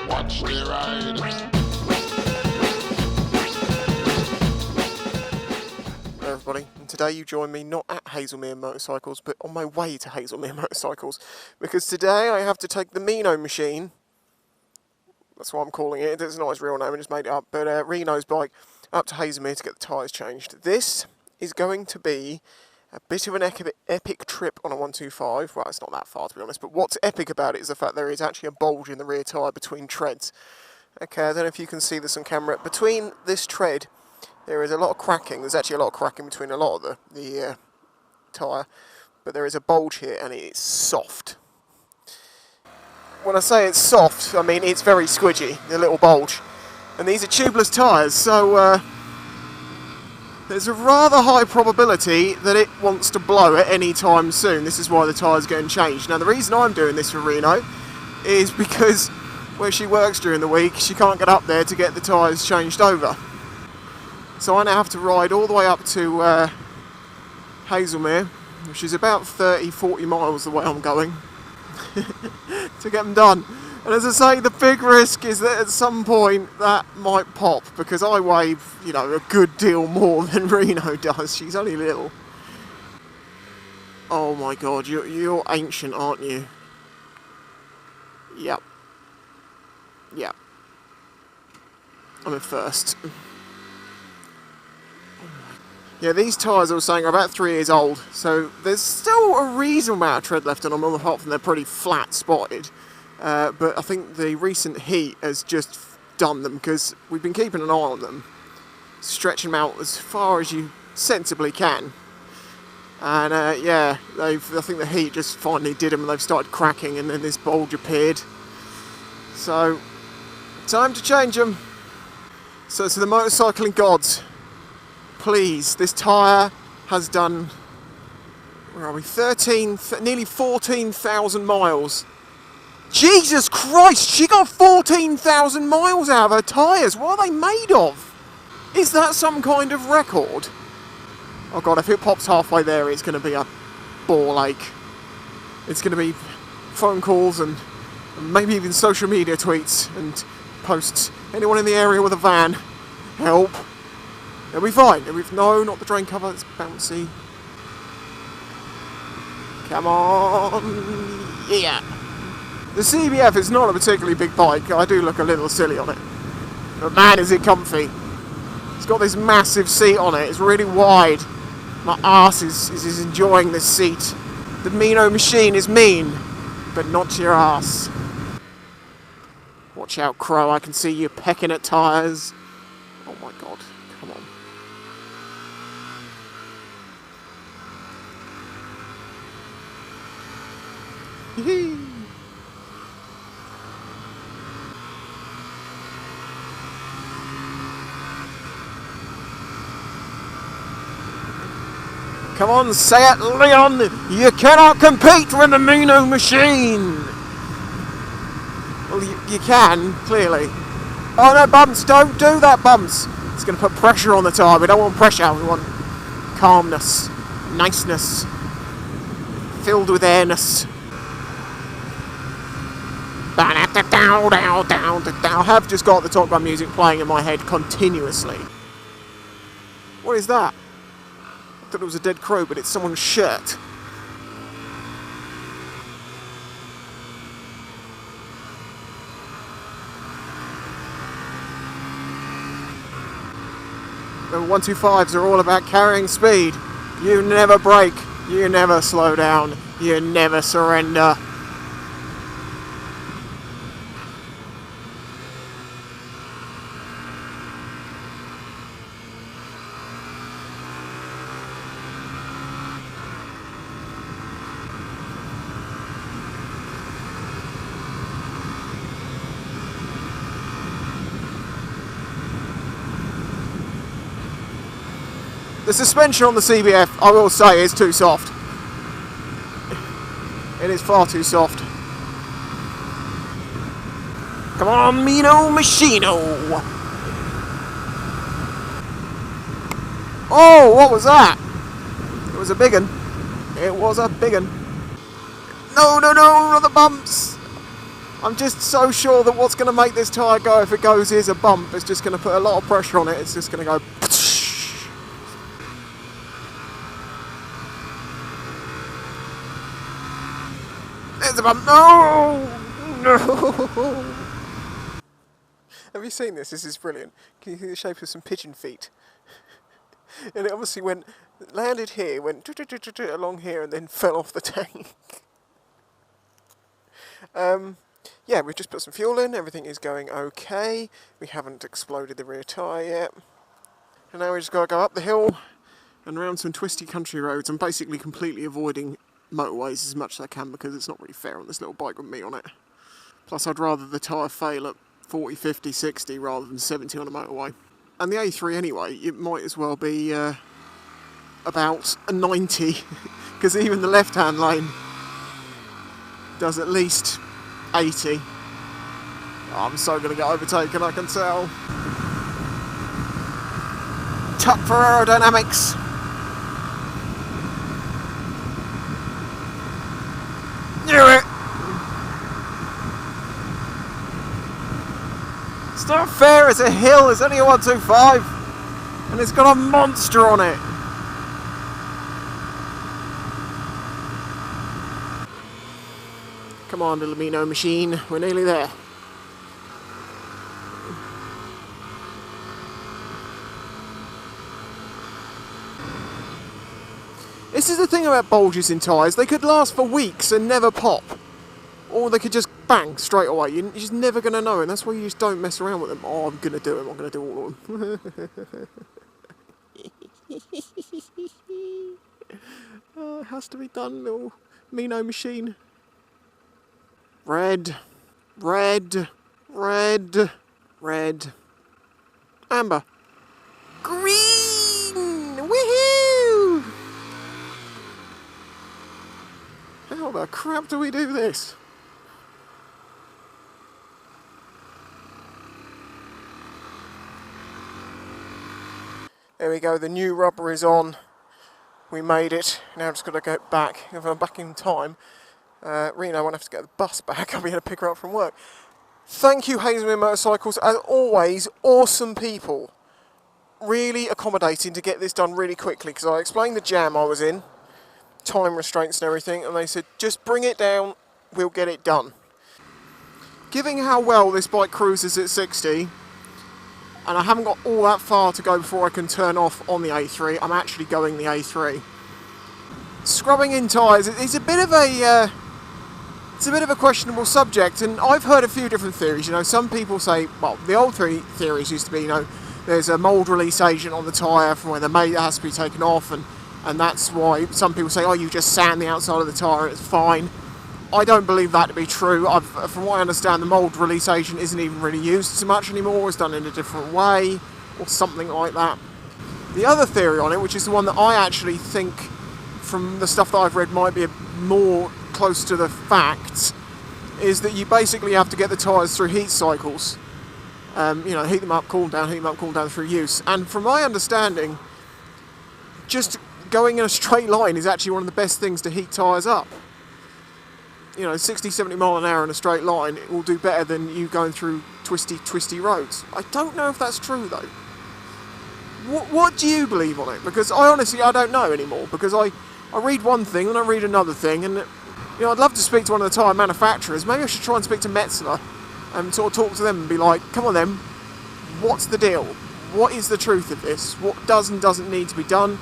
Watch the ride. Hello everybody, and today you join me not at Haslemere Motorcycles, but on my way to Haslemere Motorcycles, because today I have to take the Reeno machine, that's what I'm calling it, it's not his real name, I just made it up, but Reeno's bike, up to Haslemere to get the tyres changed. This is going to be a bit of an epic trip on a 125, well it's not that far to be honest, but what's epic about it is the fact there is actually a bulge in the rear tyre between treads. Okay, I don't know if you can see this on camera, between this tread there is a lot of cracking. There's actually a lot of cracking between a lot of the tyre, but there is a bulge here and it's soft. When I say it's soft, I mean it's very squidgy, the little bulge. And these are tubeless tyres, so there's a rather high probability that it wants to blow at any time soon. This is why the tyre's getting changed. Now the reason I'm doing this for Reeno is because where she works during the week, she can't get up there to get the tyres changed over. So I now have to ride all the way up to Haslemere, which is about 30-40 miles the way I'm going, to get them done. And as I say, the big risk is that at some point that might pop, because I weigh, you know, a good deal more than Reeno does. She's only little. Oh my god, you're ancient, aren't you? Yep. Yep. I'm in first. Yeah, these tyres I was saying are about 3 years old, so there's still a reasonable amount of tread left on them, apart from they're pretty flat spotted. But I think the recent heat has just done them, because we've been keeping an eye on them, stretching them out as far as you sensibly can. And yeah, I think the heat just finally did them, and they've started cracking, and then this bulge appeared. So, time to change them. So to the motorcycling gods. Please, this tyre has done, where are we, nearly 14,000 miles. Jesus Christ, she got 14,000 miles out of her tyres. What are they made of? Is that some kind of record? Oh god, if it pops halfway there, it's going to be a ball ache. It's going to be phone calls and maybe even social media tweets and posts. Anyone in the area with a van, help. It'll be fine. No, not the drain cover, it's bouncy. Come on. Yeah. The CBF is not a particularly big bike. I do look a little silly on it. But man, is it comfy. It's got this massive seat on it. It's really wide. My arse is enjoying this seat. The Reeno machine is mean, but not to your arse. Watch out, Crow. I can see you pecking at tyres. Oh my god. Come on. Come on, say it, Leon! You cannot compete with the Reeno machine! Well, you can, clearly. Oh no, Bumps, don't do that, Bumps! It's going to put pressure on the tyre. We don't want pressure, we want calmness, niceness, filled with airness. I have just got the Top Gun music playing in my head continuously. What is that? I thought it was a dead crow, but it's someone's shirt. The 125s are all about carrying speed. You never brake, you never slow down, you never surrender. The suspension on the CBF, I will say, is too soft. It is far too soft. Come on, Reeno Machino! Oh, what was that? It was a big un. It was a big un. No, no, no, not the bumps! I'm just so sure that what's going to make this tyre go if it goes is a bump. It's just going to put a lot of pressure on it. It's just going to go... There's a bump. No! No! Have you seen this? This is brilliant. Can you see the shape of some pigeon feet? And it obviously landed here, went along here, and then fell off the tank. Yeah, we've just put some fuel in. Everything is going okay. We haven't exploded the rear tyre yet. And now we just got to go up the hill and around some twisty country roads. I'm basically completely avoiding motorways as much as I can because it's not really fair on this little bike with me on it. Plus, I'd rather the tyre fail at 40, 50, 60 rather than 70 on a motorway. And the A3 anyway, it might as well be about a 90 because even the left-hand lane does at least 80. Oh, I'm so going to get overtaken, I can tell. Tuck for aerodynamics. Knew it! It's not fair, it's a hill, it's only a 125 and it's got a monster on it. Come on, little Reeno machine, we're nearly there. This is the thing about bulges in tyres, they could last for weeks and never pop. Or they could just bang straight away. You're just never going to know, and that's why you just don't mess around with them. Oh, I'm going to do them. I'm going to do all of them. Oh, it has to be done, little Reeno machine. Red, red, red, red, amber, green. Woohoo! How the crap do we do this? There we go, the new rubber is on. We made it. Now I've just got to go back. If I'm back in time, Reeno won't have to get the bus back. I'll be able to pick her up from work. Thank you, Haslemere Motorcycles. As always, awesome people. Really accommodating to get this done really quickly because I explained the jam I was in, time restraints and everything, and they said, just bring it down, we'll get it done. Given how well this bike cruises at 60, and I haven't got all that far to go before I can turn off on the A3. I'm actually going the A3. Scrubbing in tyres is a bit of a questionable subject, and I've heard a few different theories. You know, some people say, well, the old three theories used to be, you know, there's a mould release agent on the tyre from when they're made that has to be taken off, and that's why some people say, oh, you just sand the outside of the tyre and it's fine. I don't believe that to be true. From what I understand, the mould release agent isn't even really used so much anymore. It's done in a different way, or something like that. The other theory on it, which is the one that I actually think, from the stuff that I've read, might be more close to the facts, is that you basically have to get the tyres through heat cycles. You know, heat them up, cool them down through use. And from my understanding, just going in a straight line is actually one of the best things to heat tyres up. You know, 60, 70 mile an hour in a straight line, it will do better than you going through twisty roads. I don't know if that's true though. What do you believe on it? Because I don't know anymore, because I read one thing and I read another thing, and you know, I'd love to speak to one of the tyre manufacturers. Maybe I should try and speak to Metzler and sort of talk to them and be like, come on then, what's the deal? What is the truth of this? What does and doesn't need to be done?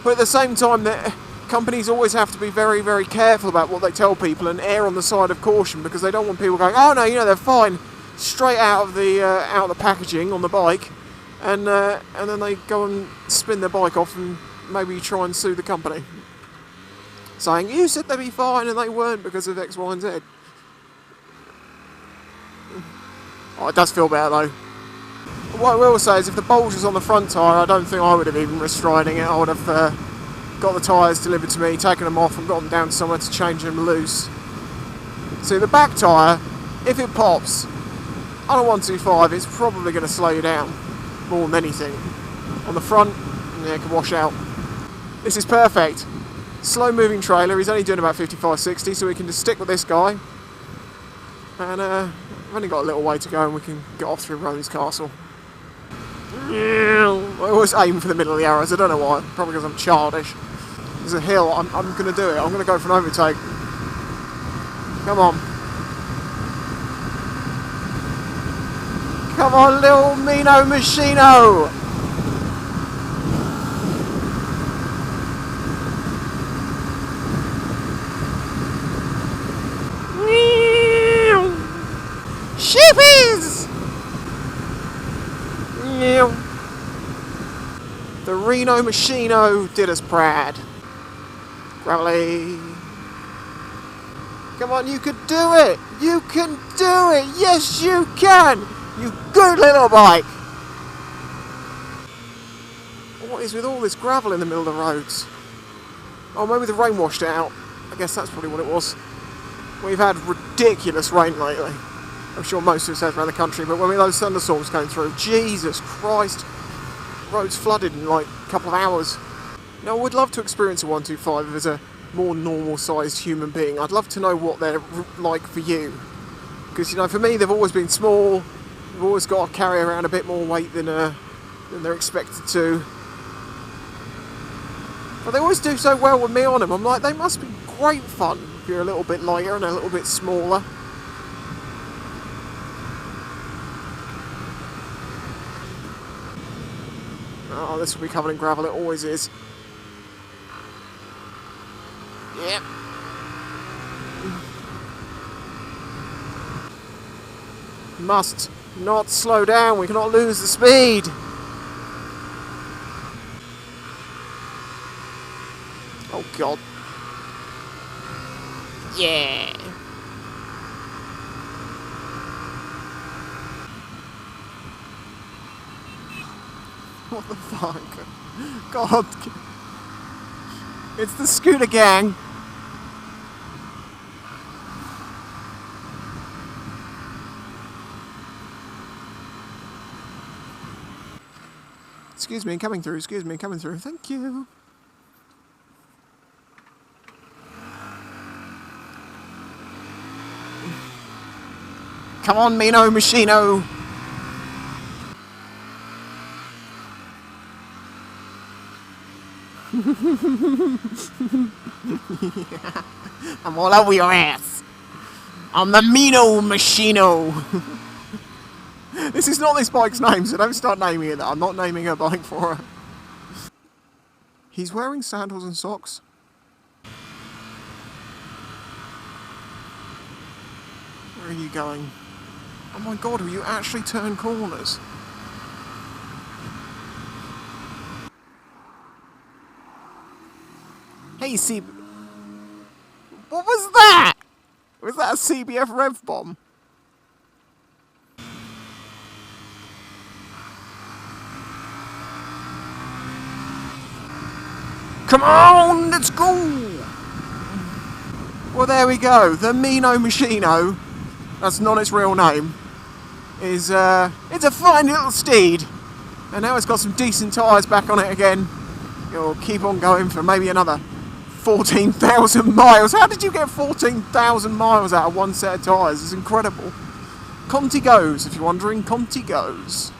But at the same time, that companies always have to be very, very careful about what they tell people and err on the side of caution, because they don't want people going, oh no, you know, they're fine, straight out of the packaging on the bike, and then they go and spin their bike off and maybe try and sue the company, saying you said they'd be fine and they weren't because of X, Y and Z. Oh, it does feel better though. What I will say is, if the bulge was on the front tyre, I don't think I would have even risked riding it. I would have got the tyres delivered to me, taken them off and got them down somewhere to change them loose. See, the back tyre, if it pops on a 125, it's probably going to slow you down more than anything. On the front, yeah, it can wash out. This is perfect. Slow moving trailer, he's only doing about 55, 60, so we can just stick with this guy And I've only got a little way to go and we can get off through Rowan's Castle. I always aim for the middle of the arrows, I don't know why, probably because I'm childish. There's a hill, I'm going to do it, I'm going to go for an overtake. Come on. Come on, little Reeno Machino! Sheepies! The Reeno Machino did us proud. Gravelly. Come on, you can do it! You can do it! Yes, you can! You good little bike! What is with all this gravel in the middle of the roads? Oh, maybe the rain washed it out. I guess that's probably what it was. We've had ridiculous rain lately. I'm sure most of us have around the country, but when those thunderstorms came through, Jesus Christ, roads flooded in like a couple of hours. Now, I would love to experience a 125 as a more normal-sized human being. I'd love to know what they're like for you. Because, you know, for me, they've always been small. They've always got to carry around a bit more weight than they're expected to. But they always do so well with me on them. I'm like, they must be great fun if you're a little bit lighter and a little bit smaller. Oh, this will be covered in gravel, it always is. Yep. Must not slow down, we cannot lose the speed. Oh God. Yeah. What the fuck? God. It's the scooter gang. Excuse me, coming through, thank you. Come on, Reeno Machino. Yeah. I'm all over your ass. I'm the Reeno Machino. This is not this bike's name, so don't start naming it that. I'm not naming a bike for her. He's wearing sandals and socks. Where are you going? Oh my God, will you actually turn corners? Hey, what was that? Was that a CBF rev bomb? Come on, let's go! Well, there we go. The Reeno Machino, that's not its real name, is it's a fine little steed. And now it's got some decent tyres back on it again. It'll keep on going for maybe another 14,000 miles. How did you get 14,000 miles out of one set of tyres? It's incredible. Conti goes, if you're wondering, Conti goes.